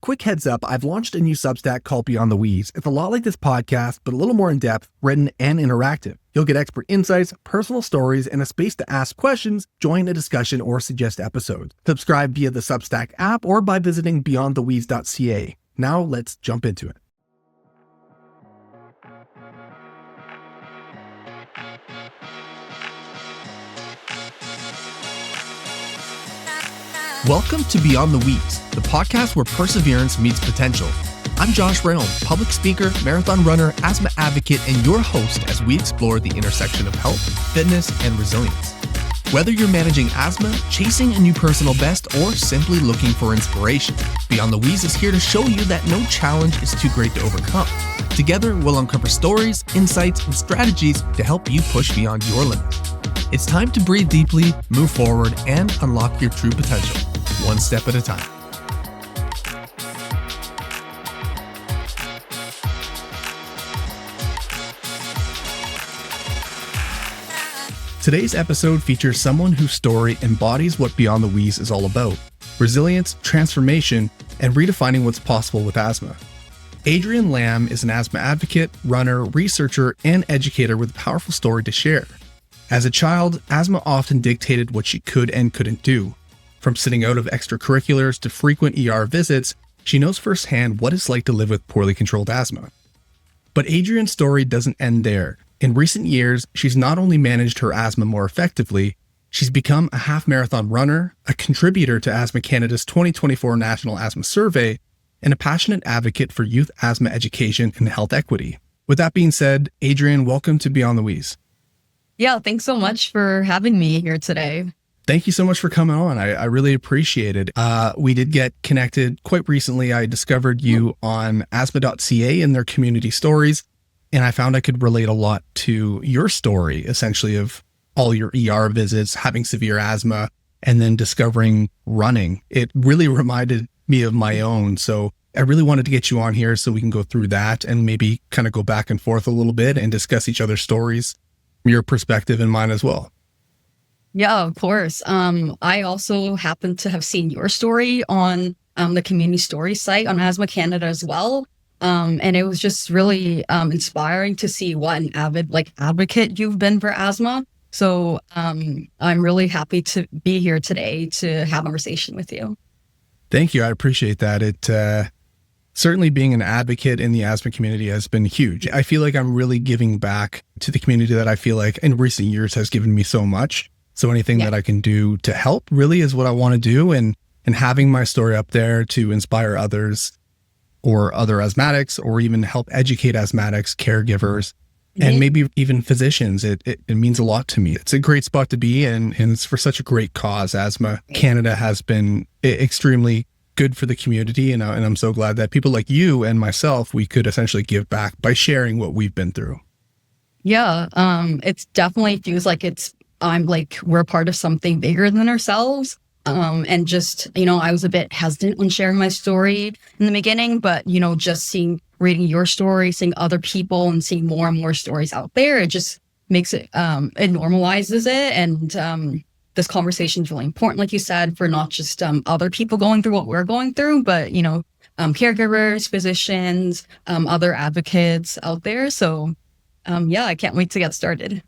Quick heads up, I've launched a new Substack called Beyond the Wheeze. It's a lot like this podcast, but a little more in-depth, written, and interactive. You'll get expert insights, personal stories, and a space to ask questions, join a discussion, or suggest episodes. Subscribe via the Substack app or by visiting beyondthewheeze.ca. Now let's jump into it. Welcome to Beyond the Wheeze, the podcast where perseverance meets potential. I'm Josh Realm, public speaker, marathon runner, asthma advocate, and your host as we explore the intersection of health, fitness, and resilience. Whether you're managing asthma, chasing a new personal best, or simply looking for inspiration, Beyond the Wheeze is here to show you that no challenge is too great to overcome. Together, we'll uncover stories, insights, and strategies to help you push beyond your limits. It's time to breathe deeply, move forward, and unlock your true potential, one step at a time. Today's episode features someone whose story embodies what Beyond the Wheeze is all about: resilience, transformation, and redefining what's possible with asthma. Adrienne Lam is an asthma advocate, runner, researcher, and educator with a powerful story to share. As a child, asthma often dictated what she could and couldn't do. From sitting out of extracurriculars to frequent ER visits, she knows firsthand what it's like to live with poorly controlled asthma. But Adrienne's story doesn't end there. In recent years, she's not only managed her asthma more effectively, she's become a half-marathon runner, a contributor to Asthma Canada's 2024 National Asthma Survey, and a passionate advocate for youth asthma education and health equity. With that being said, Adrienne, welcome to Beyond the Wheeze. Yeah, thanks so much for having me here today. Thank you so much for coming on. I really appreciate it. We did get connected quite recently. I discovered you on asthma.ca and their community stories, and I found I could relate a lot to your story, essentially, of all your ER visits, having severe asthma, and then discovering running. It really reminded me of my own. So I really wanted to get you on here so we can go through that and maybe kind of go back and forth a little bit and discuss each other's stories, your perspective and mine as well. Yeah, of course. I also happen to have seen your story on the community story site on Asthma Canada as well. And it was just really inspiring to see what an avid advocate you've been for asthma. So I'm really happy to be here today to have a conversation with you. Thank you. I appreciate that. It certainly being an advocate in the asthma community has been huge. I feel like I'm really giving back to the community that I feel like in recent years has given me so much. So anything that I can do to help really is what I want to do. And having my story up there to inspire others or other asthmatics, or even help educate asthmatics, caregivers, and maybe even physicians, it means a lot to me. It's a great spot to be in, and it's for such a great cause. Asthma Canada has been extremely good for the community, and I'm so glad that people like you and myself, we could essentially give back by sharing what we've been through. Yeah, it definitely feels like we're part of something bigger than ourselves. And just, I was a bit hesitant when sharing my story in the beginning, but, just reading your story, seeing other people and seeing more and more stories out there, it just makes it, it normalizes it. And this conversation is really important, like you said, for not just other people going through what we're going through, but, caregivers, physicians, other advocates out there. So, I can't wait to get started.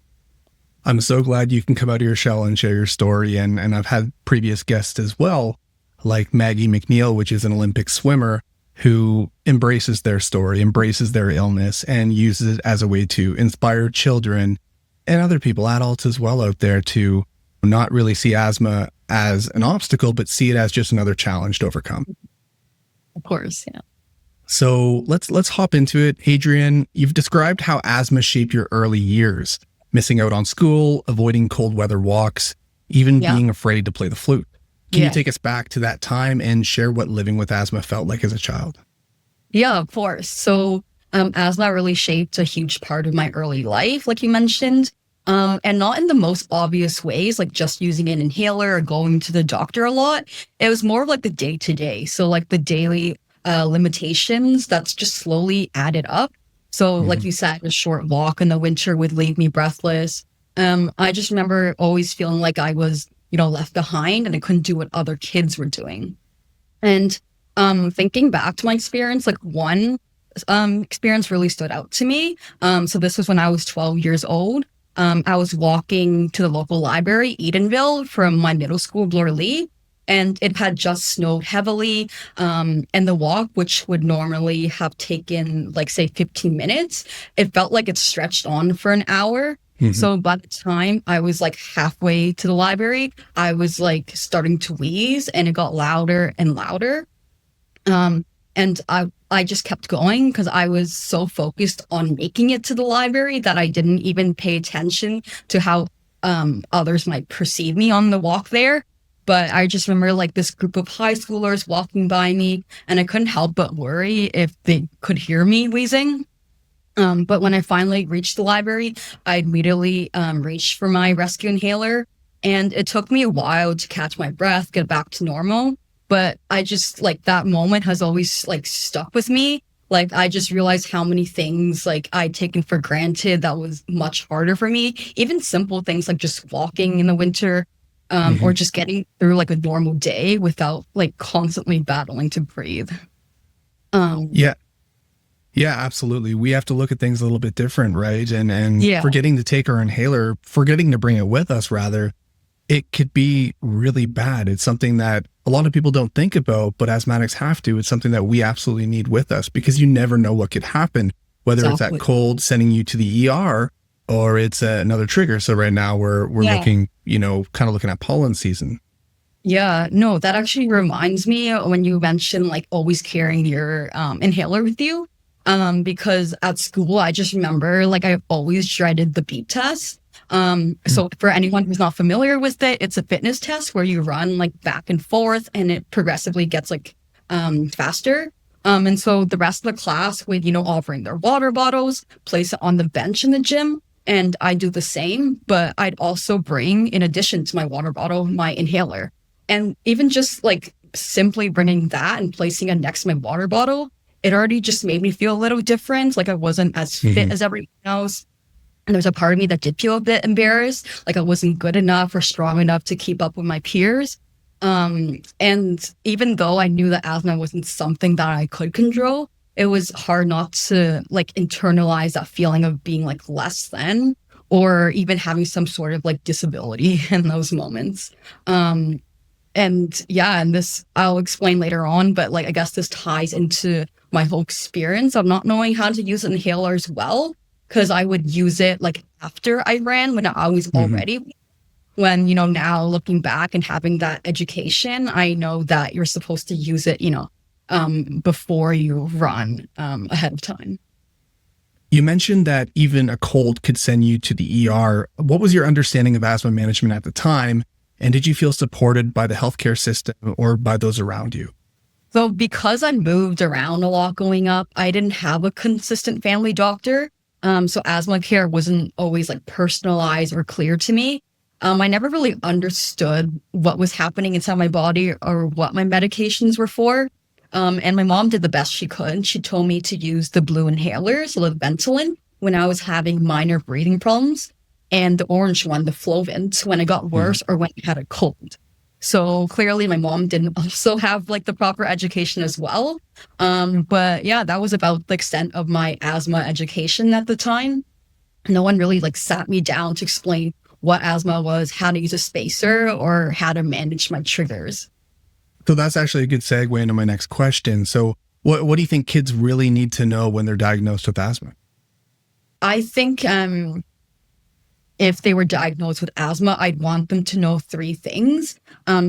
I'm so glad you can come out of your shell and share your story. And I've had previous guests as well, like Maggie McNeil, which is an Olympic swimmer who embraces their story, embraces their illness, and uses it as a way to inspire children and other people, adults as well, out there to not really see asthma as an obstacle, but see it as just another challenge to overcome. Of course, yeah. So let's hop into it. Adrienne, you've described how asthma shaped your early years. Missing out on school, avoiding cold weather walks, even being afraid to play the flute. Can you take us back to that time and share what living with asthma felt like as a child? Yeah, of course. So asthma really shaped a huge part of my early life, like you mentioned, and not in the most obvious ways, like just using an inhaler or going to the doctor a lot. It was more of like the day-to-day. So like the daily limitations that's just slowly added up. So like you said, a short walk in the winter would leave me breathless. I just remember always feeling like I was, left behind and I couldn't do what other kids were doing. And Thinking back to my experience, like one experience really stood out to me. So this was when I was 12 years old. I was walking to the local library, Edenville, from my middle school, Bloor Lee, and it had just snowed heavily. And the walk, which would normally have taken, like, say, 15 minutes, it felt like it stretched on for an hour. So by the time I was like halfway to the library, I was like starting to wheeze, and it got louder and louder. And I just kept going because I was so focused on making it to the library that I didn't even pay attention to how others might perceive me on the walk there. But I just remember like this group of high schoolers walking by me, and I couldn't help but worry if they could hear me wheezing. But when I finally reached the library, I immediately reached for my rescue inhaler, and it took me a while to catch my breath, get back to normal. But I just, like, that moment has always, like, stuck with me. Like, I just realized how many things, like, I'd taken for granted that was much harder for me. Even simple things like just walking in the winter, or just getting through, like, a normal day without, like, constantly battling to breathe. Yeah. Yeah, absolutely. We have to look at things a little bit different, right? And Yeah. forgetting to take our inhaler, forgetting to bring it with us, rather, it could be really bad. It's something that a lot of people don't think about, but asthmatics have to. It's something that we absolutely need with us because you never know what could happen, whether it's that cold sending you to the ER or it's another trigger. So right now we're looking, kind of looking at pollen season. Yeah, no, that actually reminds me when you mentioned like always carrying your inhaler with you. Because at school, I just remember like I always dreaded the beep test. So for anyone who's not familiar with it, it's a fitness test where you run like back and forth and it progressively gets like faster. And so the rest of the class would, offering their water bottles, place it on the bench in the gym. And I do the same, but I'd also bring, in addition to my water bottle, my inhaler. And even just like simply bringing that and placing it next to my water bottle, it already just made me feel a little different. Like I wasn't as fit as everyone else. And there's a part of me that did feel a bit embarrassed. Like I wasn't good enough or strong enough to keep up with my peers. And even though I knew that asthma wasn't something that I could control, it was hard not to like internalize that feeling of being like less than, or even having some sort of like disability in those moments. And this I'll explain later on, but like I guess this ties into my whole experience of not knowing how to use an inhaler as well, because I would use it like after I ran when I was already. When, now looking back and having that education, I know that you're supposed to use it, before you run ahead of time. You mentioned that even a cold could send you to the ER. What was your understanding of asthma management at the time? And did you feel supported by the healthcare system or by those around you? So because I moved around a lot growing up, I didn't have a consistent family doctor. So asthma care wasn't always like personalized or clear to me. I never really understood what was happening inside my body or what my medications were for. And my mom did the best she could. She told me to use the blue inhalers, so the Ventolin, when I was having minor breathing problems, and the orange one, the Flovent, when it got worse or when I had a cold. So clearly my mom didn't also have like the proper education as well. But yeah, that was about the extent of my asthma education at the time. No one really like sat me down to explain what asthma was, how to use a spacer, or how to manage my triggers. So that's actually a good segue into my next question. So what do you think kids really need to know when they're diagnosed with asthma? I think if they were diagnosed with asthma, I'd want them to know three things.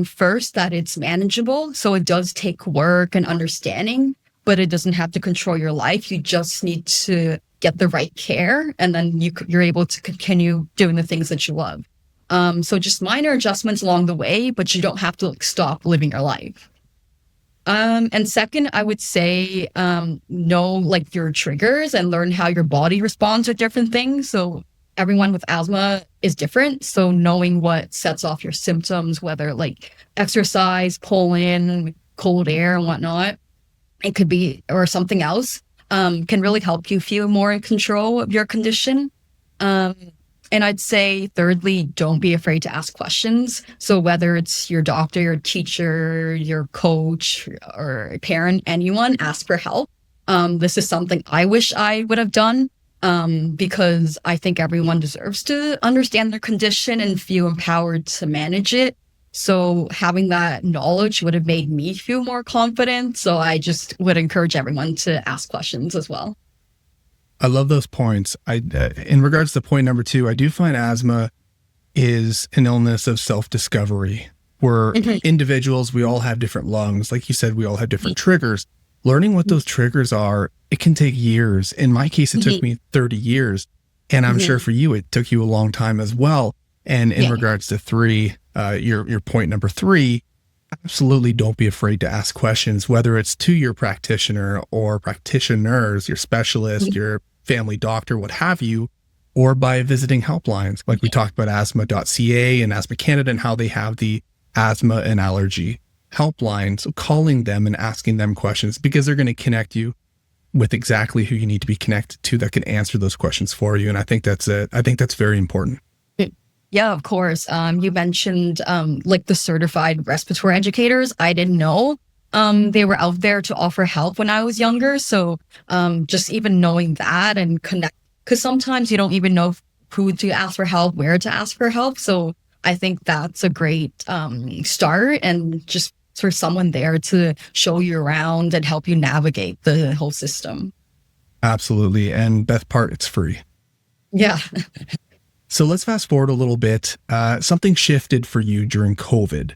First, that it's manageable. So it does take work and understanding, but it doesn't have to control your life. You just need to get the right care, and then you're able to continue doing the things that you love. So just minor adjustments along the way, but you don't have to like stop living your life. And second, I would say know like your triggers and learn how your body responds to different things. So everyone with asthma is different. So knowing what sets off your symptoms, whether like exercise, pollen, cold air and whatnot, it could be, or something else, can really help you feel more in control of your condition. And I'd say, thirdly, don't be afraid to ask questions. So whether it's your doctor, your teacher, your coach, or a parent, anyone, ask for help. This is something I wish I would have done, because I think everyone deserves to understand their condition and feel empowered to manage it. So having that knowledge would have made me feel more confident. So I just would encourage everyone to ask questions as well. I love those points. In regards to point number 2, I do find asthma is an illness of self-discovery. We're individuals, we all have different lungs. Like you said, we all have different triggers. Learning what those triggers are, it can take years. In my case, it took me 30 years. And I'm sure for you, it took you a long time as well. And in regards to 3, your point number 3, absolutely don't be afraid to ask questions, whether it's to your practitioner or practitioners, your specialist, your family doctor, what have you, or by visiting helplines. Like we talked about asthma.ca and Asthma Canada and how they have the asthma and allergy helpline. So calling them and asking them questions, because they're going to connect you with exactly who you need to be connected to that can answer those questions for you. And I think that's very important. Yeah, of course. You mentioned like the certified respiratory educators. I didn't know they were out there to offer help when I was younger. So just even knowing that and connect, because sometimes you don't even know who to ask for help, where to ask for help. So I think that's a great start, and just for someone there to show you around and help you navigate the whole system. Absolutely. And best part, it's free. Yeah. So let's fast forward a little bit. Something shifted for you during COVID.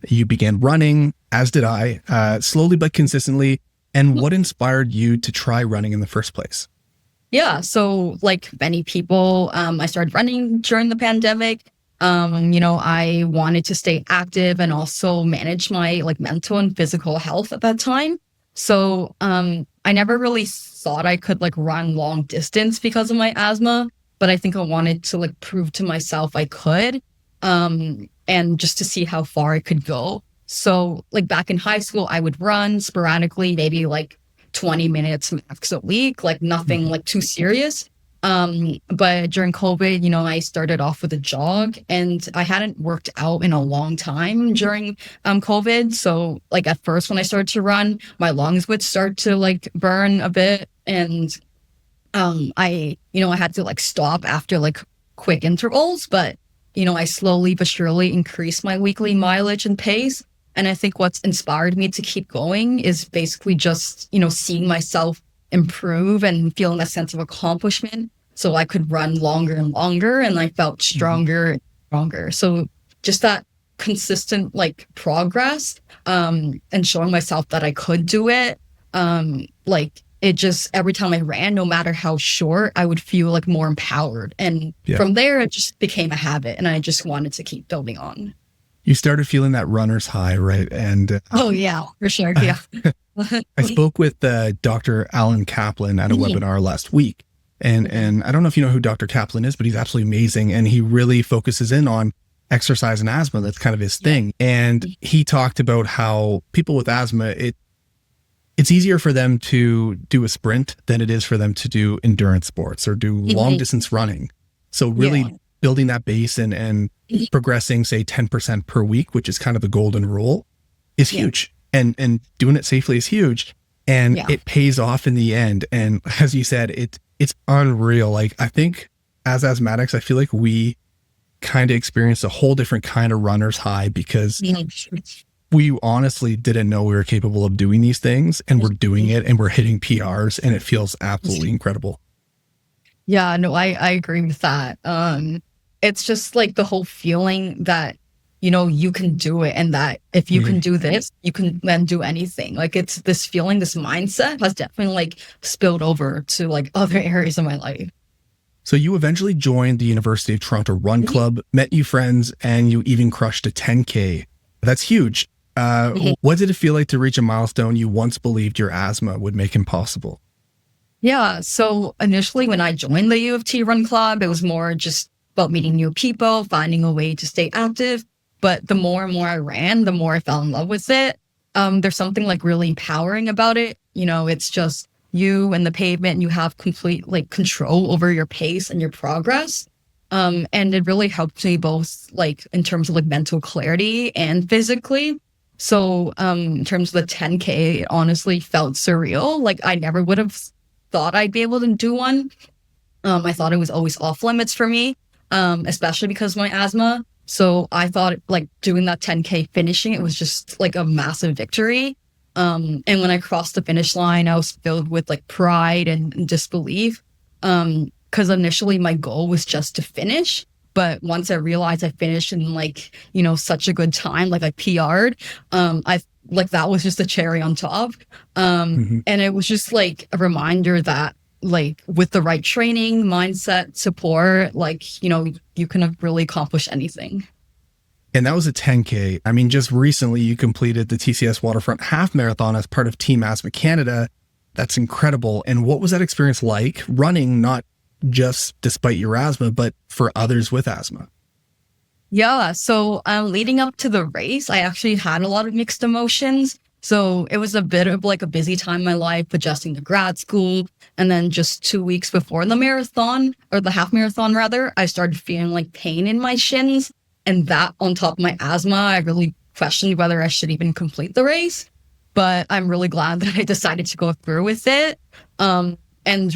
You began running, as did I, slowly but consistently. And what inspired you to try running in the first place? Yeah. So like many people, I started running during the pandemic. I wanted to stay active and also manage my like mental and physical health at that time. So I never really thought I could like run long distance because of my asthma. But I think I wanted to like prove to myself I could, and just to see how far I could go. So like back in high school, I would run sporadically, maybe like 20 minutes max a week, like nothing like too serious. But during COVID, I started off with a jog, and I hadn't worked out in a long time during COVID. So like at first when I started to run, my lungs would start to like burn a bit, and I had to like stop after like quick intervals, but, I slowly but surely increased my weekly mileage and pace. And I think what's inspired me to keep going is basically just, seeing myself improve and feeling a sense of accomplishment. So I could run longer and longer, and I felt stronger and stronger. So just that consistent like progress, and showing myself that I could do it, it just, every time I ran, no matter how short, I would feel like more empowered. And from there, it just became a habit, and I just wanted to keep building on. You started feeling that runner's high, right? And oh, yeah, for sure. Yeah. I spoke with Dr. Alan Kaplan at a webinar last week. And I don't know if you know who Dr. Kaplan is, but he's absolutely amazing. And he really focuses in on exercise and asthma. That's kind of his thing. And he talked about how people with asthma, it's easier for them to do a sprint than it is for them to do endurance sports or do long distance running. So really building that base and progressing, say 10% per week, which is kind of the golden rule, is huge. And doing it safely is huge. And it pays off in the end. And as you said, it's unreal. Like I think as asthmatics, I feel like we kind of experienced a whole different kind of runner's high, because we honestly didn't know we were capable of doing these things, and we're doing it and we're hitting PRs, and it feels absolutely incredible. Yeah, no, I agree with that. It's just like the whole feeling that, you can do it, and that if you can do this, you can then do anything. Like it's this feeling, this mindset has definitely like spilled over to like other areas of my life. So you eventually joined the University of Toronto Run Club, met new friends, and you even crushed a 10K. That's huge. What did it feel like to reach a milestone you once believed your asthma would make impossible? Yeah. So initially when I joined the U of T Run Club, it was more just about meeting new people, finding a way to stay active. But the more and more I ran, the more I fell in love with it. There's something like really empowering about it. It's just you and the pavement, and you have complete like control over your pace and your progress. And it really helped me both like in terms of like mental clarity and physically. So in terms of the 10K, it honestly felt surreal. Like I never would have thought I'd be able to do one. I thought it was always off limits for me, especially because of my asthma. So I thought like doing that 10K, finishing it was just like a massive victory. And when I crossed the finish line, I was filled with like pride and disbelief. Because initially my goal was just to finish. But once I realized I finished in like, such a good time, like I PR'd, I like that was just a cherry on top. And it was just like a reminder that like with the right training, mindset, support, like, you can have really accomplish anything. And that was a 10K. I mean, just recently you completed the TCS Waterfront Half Marathon as part of Team Asthma Canada. That's incredible. And what was that experience like running, not just despite your asthma, but for others with asthma? Yeah. So leading up to the race, I actually had a lot of mixed emotions. So it was a bit of like a busy time in my life, adjusting to grad school. And then just 2 weeks before the marathon, or the half marathon rather, I started feeling like pain in my shins. And that on top of my asthma, I really questioned whether I should even complete the race. But I'm really glad that I decided to go through with it. And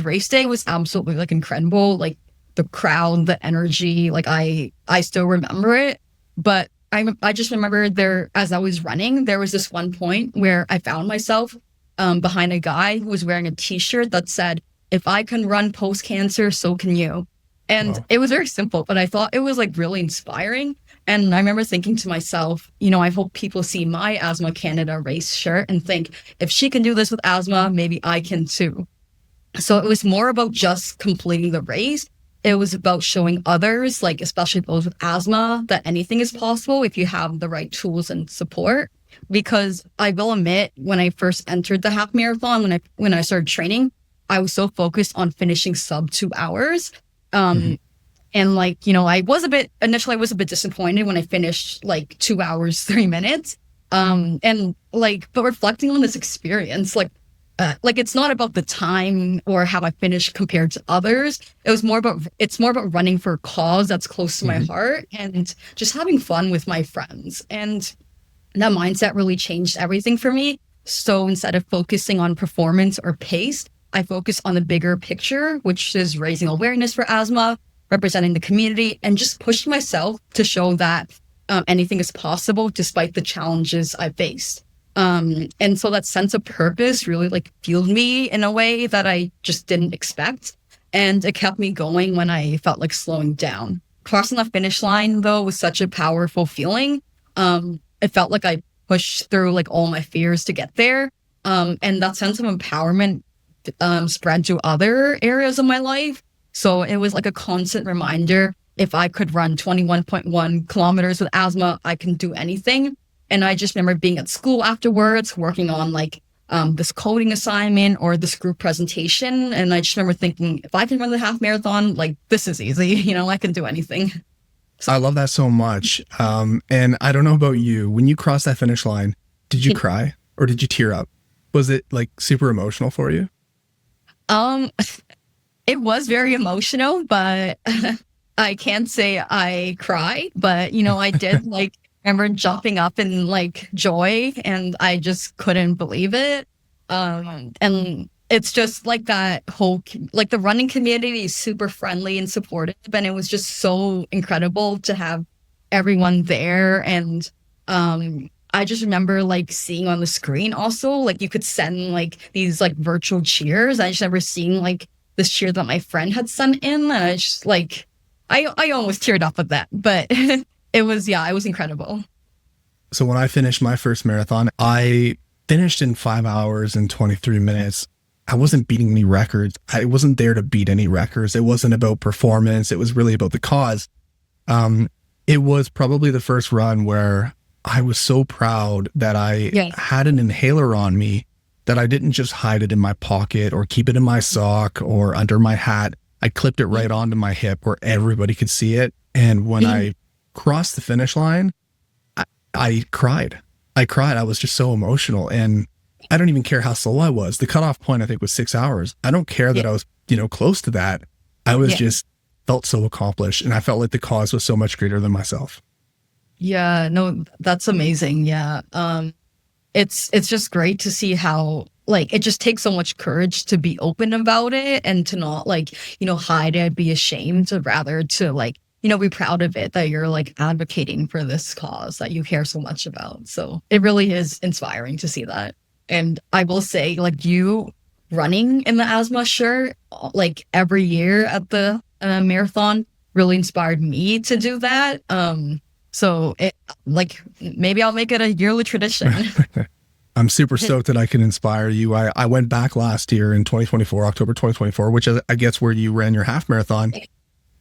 race day was absolutely like incredible. Like the crowd, the energy, like I still remember it. But I just remember there, as I was running, there was this one point where I found myself behind a guy who was wearing a t-shirt that said, "If I can run post-cancer, so can you." And It was very simple, but I thought it was like really inspiring. And I remember thinking to myself, I hope people see my Asthma Canada race shirt and think, if she can do this with asthma, maybe I can too. So it was more about just completing the race. It was about showing others, like especially those with asthma, that anything is possible if you have the right tools and support. Because I will admit, when I first entered the half marathon, when I started training, I was so focused on finishing sub 2 hours. And like, I was a bit disappointed when I finished like 2 hours, 3 minutes. But reflecting on this experience, like it's not about the time or how I finished compared to others. It's more about running for a cause that's close to my heart and just having fun with my friends. And that mindset really changed everything for me. So instead of focusing on performance or pace, I focus on the bigger picture, which is raising awareness for asthma, representing the community, and just pushing myself to show that anything is possible despite the challenges I faced. And so that sense of purpose really like fueled me in a way that I just didn't expect. And it kept me going when I felt like slowing down. Crossing the finish line, though, was such a powerful feeling. It felt like I pushed through like all my fears to get there. And that sense of empowerment spread to other areas of my life. So it was like a constant reminder, if I could run 21.1 kilometers with asthma, I can do anything. And I just remember being at school afterwards, working on like this coding assignment or this group presentation. And I just remember thinking, if I can run the half marathon, like this is easy, I can do anything. So, I love that so much. And I don't know about you, when you crossed that finish line, did you cry or did you tear up? Was it like super emotional for you? It was very emotional, but I can't say I cried, but I did like remember jumping up in like joy, and I just couldn't believe it. And it's just like that whole, like the running community is super friendly and supportive, and it was just so incredible to have everyone there. And I just remember like seeing on the screen also, like you could send like these like virtual cheers. I just remember seeing like this cheer that my friend had sent in, and I just like, I almost teared up at that, but it was incredible. So when I finished my first marathon, I finished in 5 hours and 23 minutes. I wasn't beating any records. I wasn't there to beat any records. It wasn't about performance. It was really about the cause. It was probably the first run where I was so proud that I had an inhaler on me, that I didn't just hide it in my pocket or keep it in my sock or under my hat. I clipped it right onto my hip where everybody could see it. And when I crossed the finish line, I cried. I was just so emotional. And I don't even care how slow I was. The cutoff point, I think, was 6 hours. I don't care that I was, close to that. I was just felt so accomplished. And I felt like the cause was so much greater than myself. Yeah, no, that's amazing. Yeah. It's just great to see how like it just takes so much courage to be open about it and to not like, hide it, be ashamed, to rather to like, be proud of it that you're like advocating for this cause that you care so much about. So it really is inspiring to see that. And I will say, like, you running in the asthma shirt like every year at the marathon really inspired me to do that. So it, like, maybe I'll make it a yearly tradition. I'm super stoked that I can inspire you. I went back last year in 2024, October 2024, which I guess where you ran your half marathon.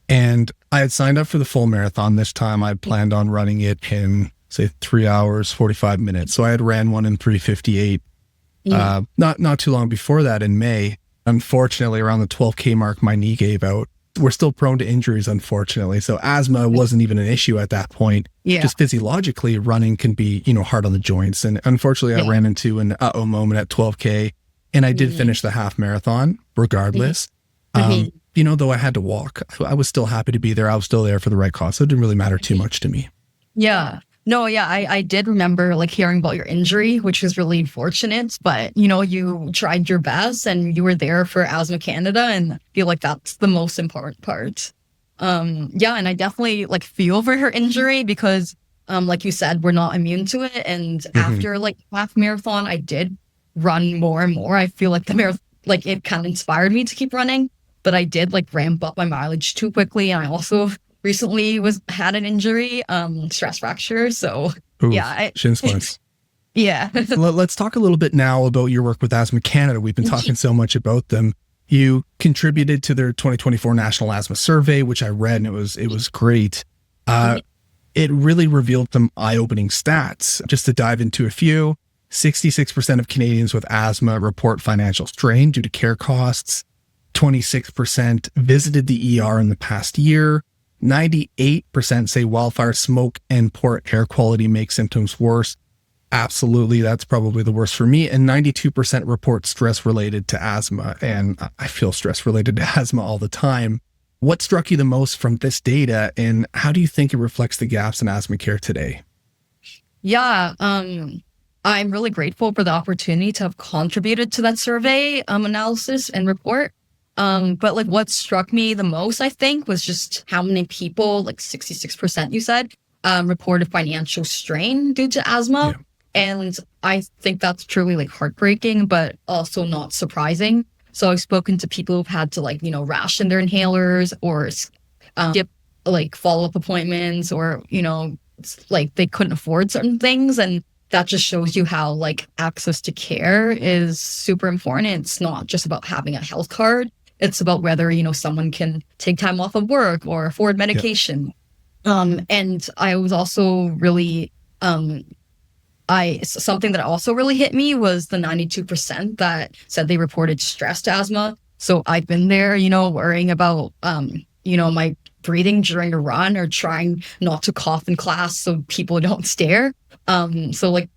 And I had signed up for the full marathon this time. I planned on running it in, say, 3 hours, 45 minutes. So I had ran one in 3:58. Not too long before that in May. Unfortunately, around the 12K mark, my knee gave out. We're still prone to injuries, unfortunately. So asthma wasn't even an issue at that point. Yeah. Just physiologically, running can be, hard on the joints. And unfortunately, I ran into an uh-oh moment at 12K, and I did finish the half marathon regardless. Though I had to walk, I was still happy to be there. I was still there for the right cause. So it didn't really matter too much to me. Yeah. No, yeah, I did remember like hearing about your injury, which was really unfortunate, but you tried your best and you were there for Asthma Canada, and I feel like that's the most important part. Yeah, and I definitely like feel for her injury because like you said, we're not immune to it. And after like half marathon, I did run more and more. I feel like the marathon, like it kind of inspired me to keep running, but I did like ramp up my mileage too quickly. And I also recently had an injury, stress fracture. So yeah, shin splints. Yeah. Let's talk a little bit now about your work with Asthma Canada. We've been talking so much about them. You contributed to their 2024 National Asthma Survey, which I read, and it was great. It really revealed some eye-opening stats. Just to dive into a few, 66% of Canadians with asthma report financial strain due to care costs. 26% visited the ER in the past year. 98% say wildfire smoke and poor air quality make symptoms worse. Absolutely, that's probably the worst for me. And 92% report stress related to asthma. And I feel stress related to asthma all the time. What struck you the most from this data, and how do you think it reflects the gaps in asthma care today? Yeah, I'm really grateful for the opportunity to have contributed to that survey analysis and report. But like what struck me the most, I think, was just how many people, like 66% you said, reported financial strain due to asthma. Yeah. And I think that's truly like heartbreaking, but also not surprising. So I've spoken to people who've had to like, ration their inhalers or skip like follow-up appointments, or, like they couldn't afford certain things. And that just shows you how like access to care is super important. It's not just about having a health card. It's about whether, someone can take time off of work or afford medication. Yeah. And I was also really, something that also really hit me was the 92% that said they reported stressed asthma. So I've been there, worrying about, my breathing during a run, or trying not to cough in class so people don't stare. So like,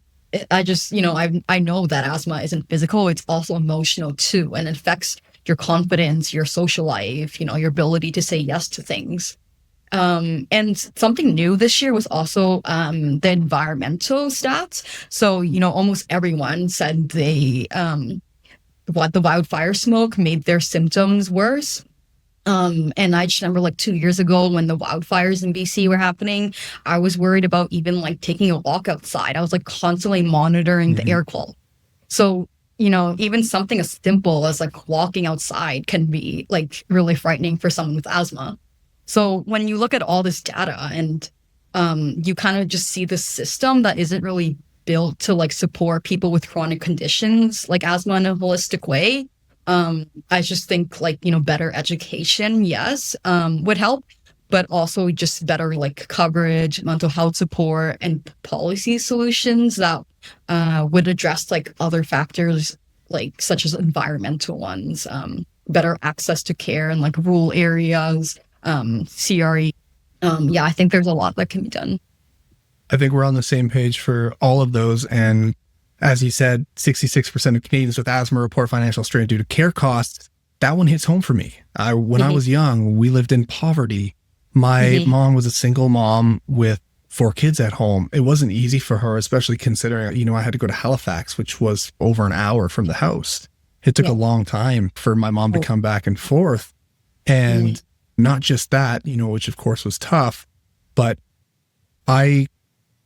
I just, I know that asthma isn't physical, it's also emotional too. And it affects your confidence, your social life, your ability to say yes to things. And something new this year was also the environmental stats. So, almost everyone said the wildfire smoke made their symptoms worse. And I just remember like 2 years ago when the wildfires in BC were happening, I was worried about even like taking a walk outside. I was like constantly monitoring the air quality. So, even something as simple as like walking outside can be like really frightening for someone with asthma. So when you look at all this data and you kind of just see this system that isn't really built to like support people with chronic conditions like asthma in a holistic way, I just think like, better education, yes, would help, but also just better like coverage, mental health support, and policy solutions that would address like other factors, like such as environmental ones, better access to care in like rural areas, CRE. Yeah, I think there's a lot that can be done. I think we're on the same page for all of those. And as you said, 66% of Canadians with asthma report financial strain due to care costs. that one hits home for me. When I Mhm. was young, we lived in poverty. My Mhm. mom was a single mom with 4 kids at home. It wasn't easy for her, especially considering, I had to go to Halifax, which was over an hour from the house. It took a Yeah. long time for my mom to Oh. come back and forth. Mhm. And not just that, which of course was tough, but I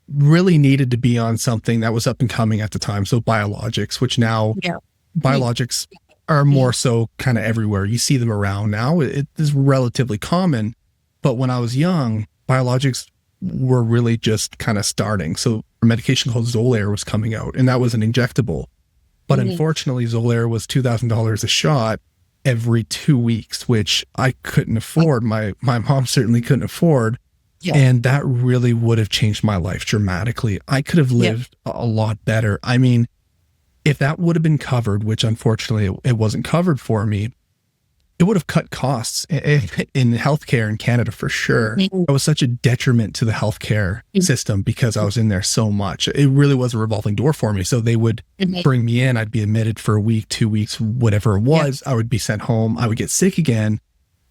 really needed to be on something that was up and coming at the time. So biologics, which now Yeah. Mhm. biologics are more so kind of everywhere. You see them around now. It is relatively common. But when I was young, biologics were really just kind of starting. So a medication called Xolair was coming out, and that was an injectable. But Mhm. unfortunately, Xolair was $2,000 a shot every 2 weeks, which I couldn't afford. My mom certainly couldn't afford. Yeah. And that really would have changed my life dramatically. I could have Yeah. lived a lot better. I mean, if that would have been covered, which unfortunately it wasn't covered for me, it would have cut costs in healthcare in Canada for sure. Mhm. It was such a detriment to the healthcare system because I was in there so much. It really was a revolving door for me. So they would Mhm. bring me in. I'd be admitted for a week, 2 weeks, whatever it Yeah. was. I would be sent home. I would get sick again.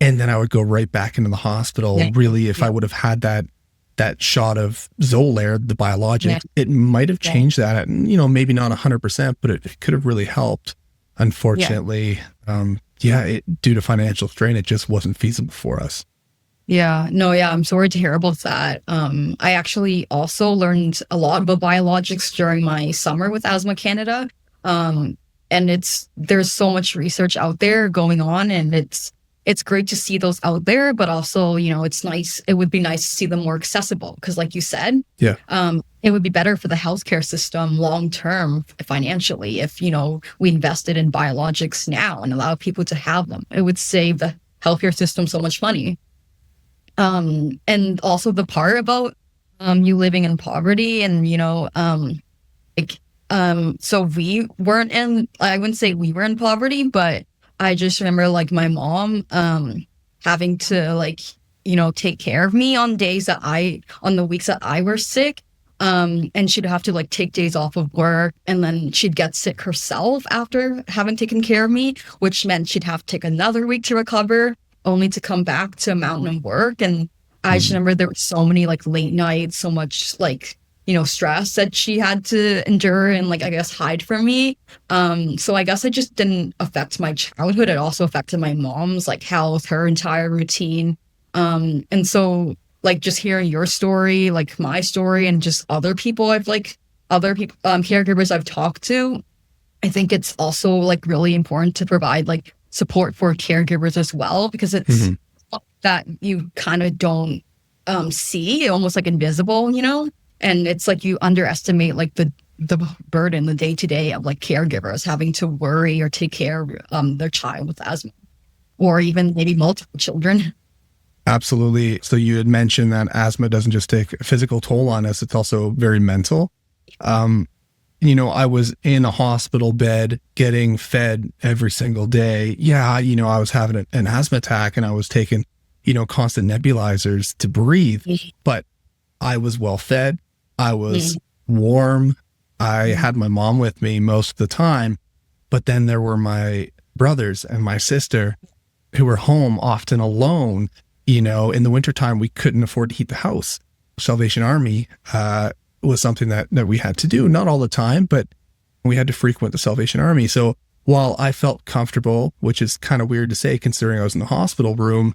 And then I would go right back into the hospital. Yeah. Really, if Yeah. I would have had that shot of Xolair, the biologic, Yeah. it might have Yeah. changed that. Maybe not 100%, but it could have really helped. Unfortunately, due to financial strain, it just wasn't feasible for us. Yeah. No, yeah, I'm sorry to hear about that. I actually also learned a lot about biologics during my summer with Asthma Canada. Um, and there's so much research out there going on, and it's great to see those out there, but also, it would be nice to see them more accessible because like you said, Yeah. it would be better for the healthcare system long term financially if, we invested in biologics now and allow people to have them. It would save the healthcare system so much money. And also the part about you living in poverty and like so we weren't in I wouldn't say we were in poverty, but I just remember like my mom having to like take care of me on the weeks that I were sick. And she'd have to like take days off of work, and then she'd get sick herself after having taken care of me, which meant she'd have to take another week to recover, only to come back to a mountain of work. And I just Mm. remember there were so many like late nights, so much like, stress that she had to endure and like, I guess, hide from me. So I guess it just didn't affect my childhood. It also affected my mom's like health, her entire routine. And so like just hearing your story, like my story, and just other people, caregivers I've talked to, I think it's also like really important to provide like support for caregivers as well, because it's Mhm. that you kind of don't see, almost like invisible, and it's like you underestimate like the burden, the day to day of like caregivers having to worry or take care of their child with asthma, or even maybe multiple children. Absolutely. So you had mentioned that asthma doesn't just take a physical toll on us, it's also very mental. Um, I was in a hospital bed getting fed every single day. Yeah, I was having an asthma attack and I was taking, constant nebulizers to breathe, but I was well fed. I was warm. I had my mom with me most of the time, but then there were my brothers and my sister who were home often alone. In the wintertime, we couldn't afford to heat the house. Salvation Army was something that we had to do, not all the time, but we had to frequent the Salvation Army. So while I felt comfortable, which is kind of weird to say considering I was in the hospital room,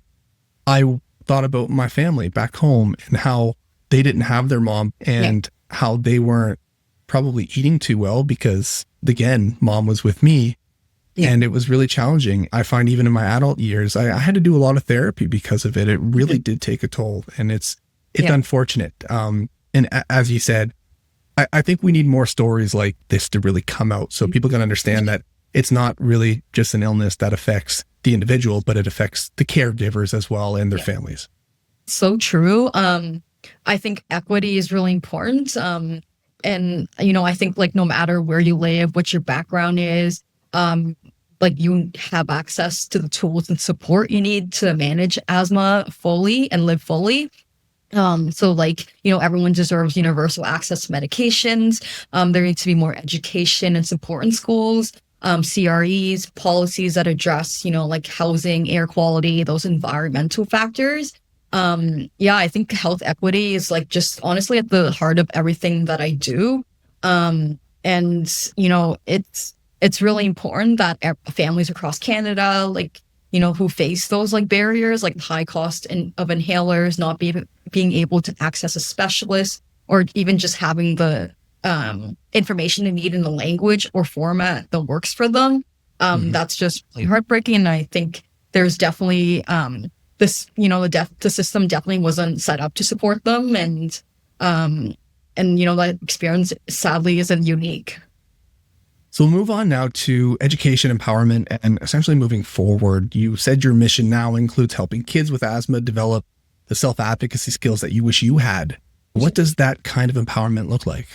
I thought about my family back home and how they didn't have their mom and how they weren't probably eating too well because, again, mom was with me. Yeah. And it was really challenging. I find even in my adult years, I had to do a lot of therapy because of it. It really did take a toll, and it's unfortunate. As you said, I think we need more stories like this to really come out so people can understand that it's not really just an illness that affects the individual, but it affects the caregivers as well and their families. So true. I think equity is really important. And I think like no matter where you live, what your background is, like you have access to the tools and support you need to manage asthma fully and live fully. So like, everyone deserves universal access to medications. There needs to be more education and support in schools. CREs, policies that address, like housing, air quality, those environmental factors. Yeah, I think health equity is like just honestly at the heart of everything that I do. And it's really important that families across Canada, like, who face those like barriers, like high cost of inhalers, not being able to access a specialist, or even just having the information they need in the language or format that works for them. That's just really heartbreaking. And I think there's definitely this, the system definitely wasn't set up to support them, and that experience sadly isn't unique. So we'll move on now to education, empowerment, and essentially moving forward. You said your mission now includes helping kids with asthma develop the self-advocacy skills that you wish you had. What does that kind of empowerment look like?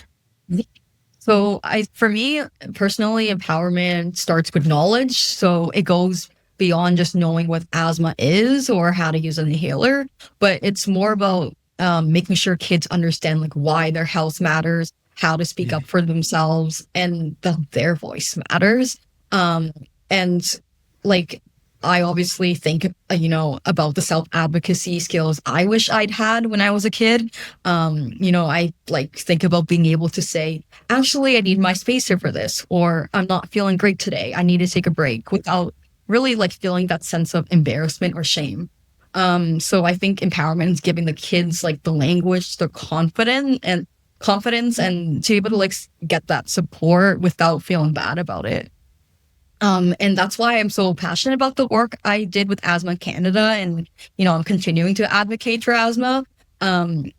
So for me personally, empowerment starts with knowledge. So it goes beyond just knowing what asthma is or how to use an inhaler, but it's more about making sure kids understand like why their health matters, how to speak up for themselves, and that their voice matters. And like, I obviously think, about the self-advocacy skills I wish I'd had when I was a kid. I like think about being able to say, actually, I need my spacer for this, or I'm not feeling great today, I need to take a break, without really like feeling that sense of embarrassment or shame. So I think empowerment is giving the kids like the language, the confidence and to be able to like get that support without feeling bad about it. And that's why I'm so passionate about the work I did with Asthma Canada. And, I'm continuing to advocate for asthma,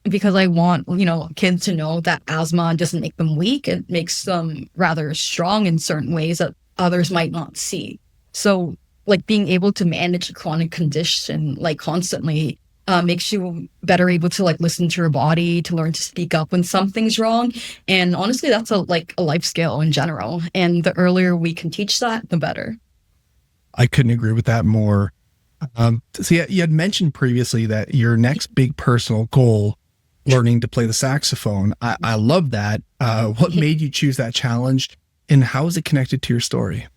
because I want, kids to know that asthma doesn't make them weak. It makes them rather strong in certain ways that others might not see. So like being able to manage a chronic condition, like constantly, makes you better able to like listen to your body, to learn to speak up when something's wrong. And honestly, that's a life skill in general. And the earlier we can teach that, the better. I couldn't agree with that more. So you had mentioned previously that your next big personal goal, learning to play the saxophone. I love that. What made you choose that challenge, and how is it connected to your story?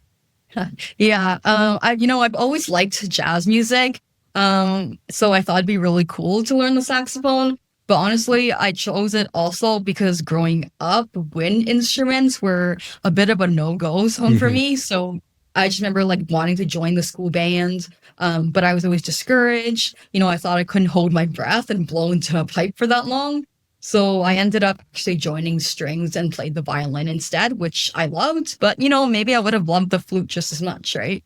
Yeah. I've always liked jazz music. So I thought it'd be really cool to learn the saxophone. But honestly, I chose it also because growing up, wind instruments were a bit of a no-go zone for me. So I just remember like wanting to join the school band, but I was always discouraged. I thought I couldn't hold my breath and blow into a pipe for that long. So I ended up actually joining strings and played the violin instead, which I loved. But, maybe I would have loved the flute just as much, right?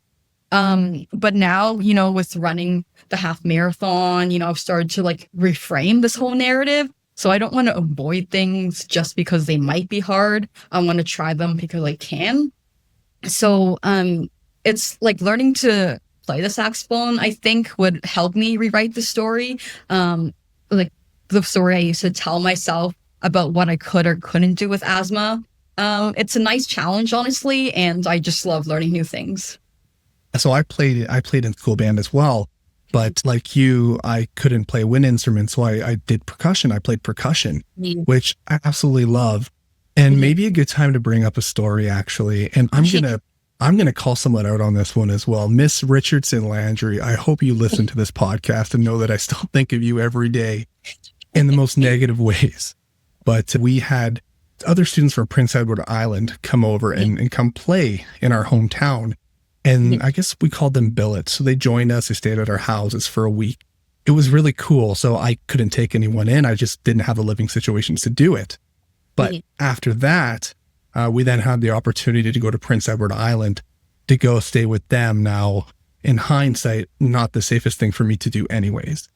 But now, with running the half marathon, I've started to like reframe this whole narrative. So I don't want to avoid things just because they might be hard. I want to try them because I can. So, it's like learning to play the saxophone, I think would help me rewrite the story. Like the story I used to tell myself about what I could or couldn't do with asthma. It's a nice challenge, honestly. And I just love learning new things. So I played in school band as well, but like you, I couldn't play wind instruments. So I did percussion. I played percussion, which I absolutely love. And maybe a good time to bring up a story actually. And I'm going to call someone out on this one as well. Miss Richardson Landry, I hope you listen to this podcast and know that I still think of you every day in the most negative ways. But we had other students from Prince Edward Island come over and come play in our hometown. And I guess we called them billets. So they joined us. They stayed at our houses for a week. It was really cool. So I couldn't take anyone in. I just didn't have the living situations to do it. But after that, we then had the opportunity to go to Prince Edward Island to go stay with them. Now, in hindsight, not the safest thing for me to do anyways.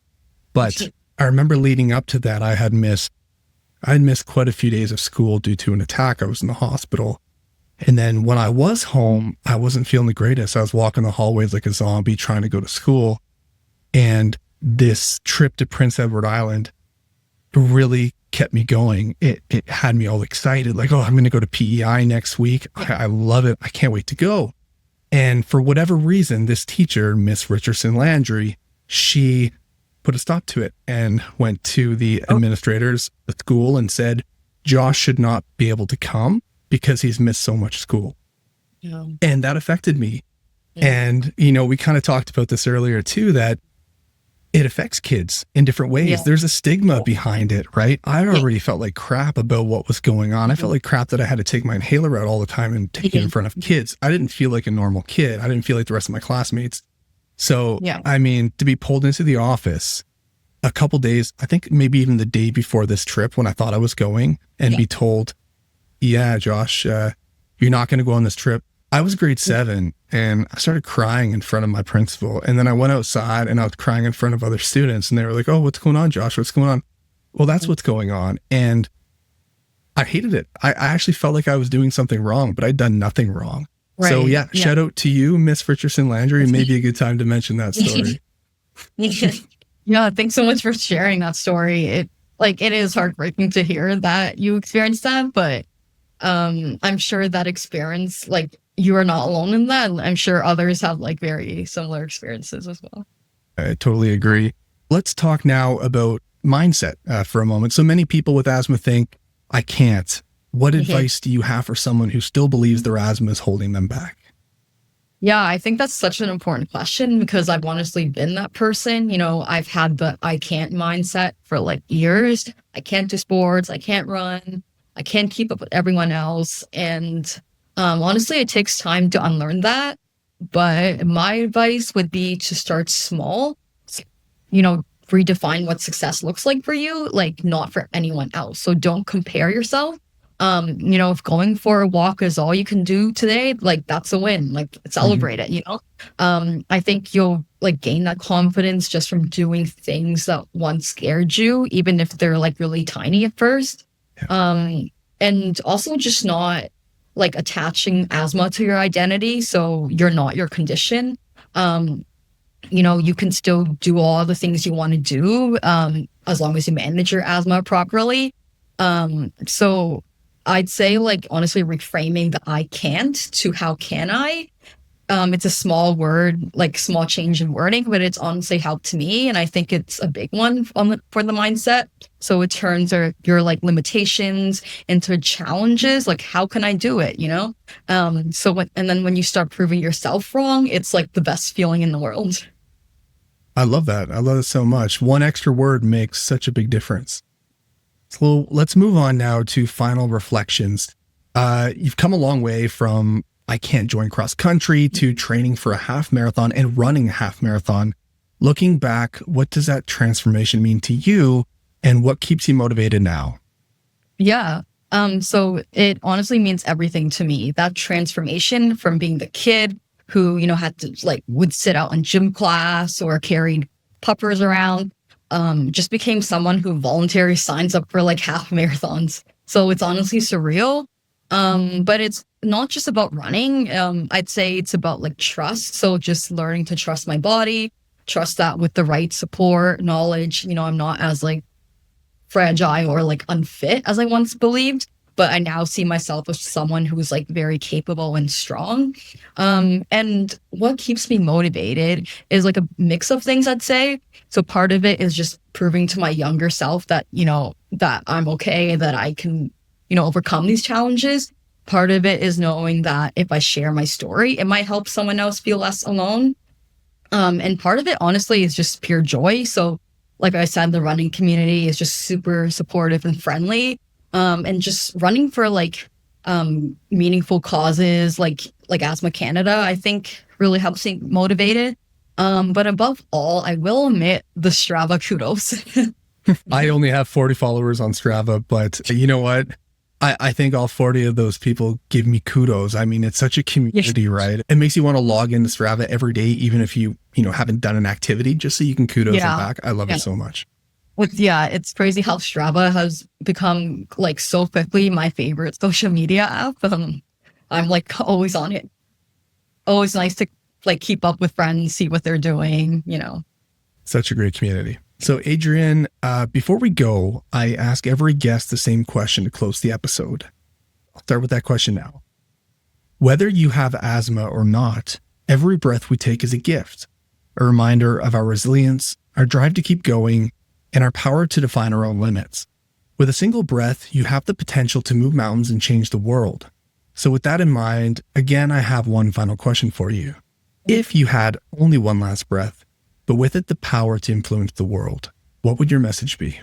But I remember leading up to that, I had missed quite a few days of school due to an attack. I was in the hospital. And then when I was home, I wasn't feeling the greatest. I was walking the hallways like a zombie trying to go to school. And this trip to Prince Edward Island really kept me going. It had me all excited. Like, oh, I'm going to go to PEI next week. I love it. I can't wait to go. And for whatever reason, this teacher, Miss Richardson Landry, she put a stop to it and went to the administrators at school and said, Josh should not be able to come because he's missed so much school. Yeah. And that affected me. Mhm. And, we kind of talked about this earlier too, that it affects kids in different ways. Yeah. There's a stigma behind it, right? I Yeah. already felt like crap about what was going on. I felt like crap that I had to take my inhaler out all the time and take it in front of kids. I didn't feel like a normal kid. I didn't feel like the rest of my classmates. So, Yeah. I mean, to be pulled into the office a couple days, I think maybe even the day before this trip when I thought I was going, and be told, yeah, Josh, you're not going to go on this trip. I was grade 7 and I started crying in front of my principal. And then I went outside and I was crying in front of other students and they were like, oh, what's going on, Josh? What's going on? Well, that's what's going on. And I hated it. I actually felt like I was doing something wrong, but I'd done nothing wrong. Right. So shout out to you, Miss Richardson Landry. Maybe a good time to mention that story. Yeah. Thanks so much for sharing that story. It is heartbreaking to hear that you experienced that, but I'm sure that experience, you are not alone in that. I'm sure others have very similar experiences as well. I totally agree. Let's talk now about mindset for a moment. So many people with asthma think, I can't. What advice do you have for someone who still believes their asthma is holding them back? Yeah, I think that's such an important question because I've honestly been that person. I've had the I can't mindset for years. I can't do sports. I can't run. I can't keep up with everyone else. And honestly, it takes time to unlearn that. But my advice would be to start small, redefine what success looks like for you, not for anyone else. So don't compare yourself. If going for a walk is all you can do today, that's a win, celebrate it, I think you'll gain that confidence just from doing things that once scared you, even if they're really tiny at first. And also just not attaching asthma to your identity. So you're not your condition. You can still do all the things you want to do, as long as you manage your asthma properly. So I'd say honestly reframing the I can't to how can I. It's a small word, small change in wording, but it's honestly helped me. And I think it's a big one for the mindset. So it turns your limitations into challenges. How can I do it? And then when you start proving yourself wrong, it's the best feeling in the world. I love that. I love it so much. One extra word makes such a big difference. So let's move on now to final reflections. You've come a long way from I can't join cross country to training for a half marathon and running a half marathon. Looking back, what does that transformation mean to you and what keeps you motivated now? Yeah. So it honestly means everything to me. That transformation from being the kid who, had to would sit out in gym class or carried puppers around, just became someone who voluntarily signs up for half marathons. So it's honestly surreal. But it's not just about running. I'd say it's about trust. So just learning to trust my body, trust that with the right support, knowledge, I'm not as fragile or unfit as I once believed, but I now see myself as someone who's very capable and strong. And what keeps me motivated is a mix of things, I'd say. So part of it is just proving to my younger self that, that I'm okay, that I can, overcome these challenges. Part of it is knowing that if I share my story, it might help someone else feel less alone. And part of it, honestly, is just pure joy. So like I said, the running community is just super supportive and friendly. And just running for meaningful causes like Asthma Canada, I think really helps me motivated. But above all, I will admit the Strava kudos. I only have 40 followers on Strava, but you know what? I think all 40 of those people give me kudos. I mean, it's such a community, right? It makes you want to log into Strava every day, even if you haven't done an activity, just so you can kudos them back. I love it so much. It's crazy how Strava has become so quickly my favorite social media app. I'm always on it. Always nice to keep up with friends, see what they're doing, Such a great community. So Adrienne, before we go, I ask every guest the same question to close the episode. I'll start with that question now. Whether you have asthma or not, every breath we take is a gift, a reminder of our resilience, our drive to keep going, and our power to define our own limits. With a single breath, you have the potential to move mountains and change the world. So with that in mind, again, I have one final question for you. If you had only one last breath, but with it the power to influence the world, what would your message be?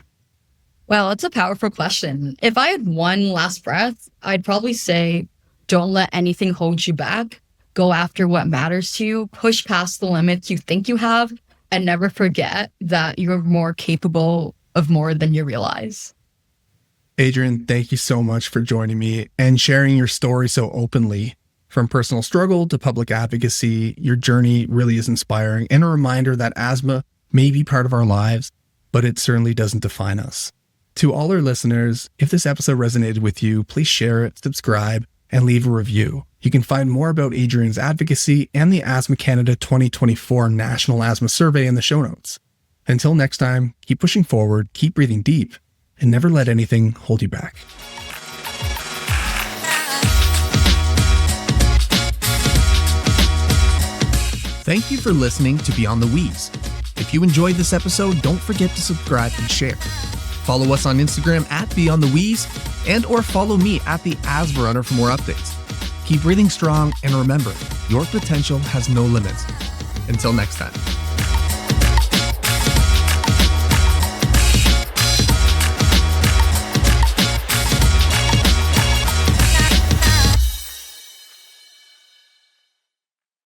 Well, it's a powerful question. If I had one last breath, I'd probably say, don't let anything hold you back. Go after what matters to you, push past the limits you think you have, and never forget that you're more capable of more than you realize. Adrienne, thank you so much for joining me and sharing your story so openly. From personal struggle to public advocacy, your journey really is inspiring and a reminder that asthma may be part of our lives, but it certainly doesn't define us. To all our listeners, if this episode resonated with you, please share it, subscribe, and leave a review. You can find more about Adrienne's advocacy and the Asthma Canada 2024 National Asthma Survey in the show notes. Until next time, keep pushing forward, keep breathing deep, and never let anything hold you back. Thank you for listening to Beyond the Wheeze. If you enjoyed this episode, don't forget to subscribe and share. Follow us on Instagram at Beyond the Wheeze or follow me at the Asthma Runner for more updates. Keep breathing strong and remember, your potential has no limits. Until next time.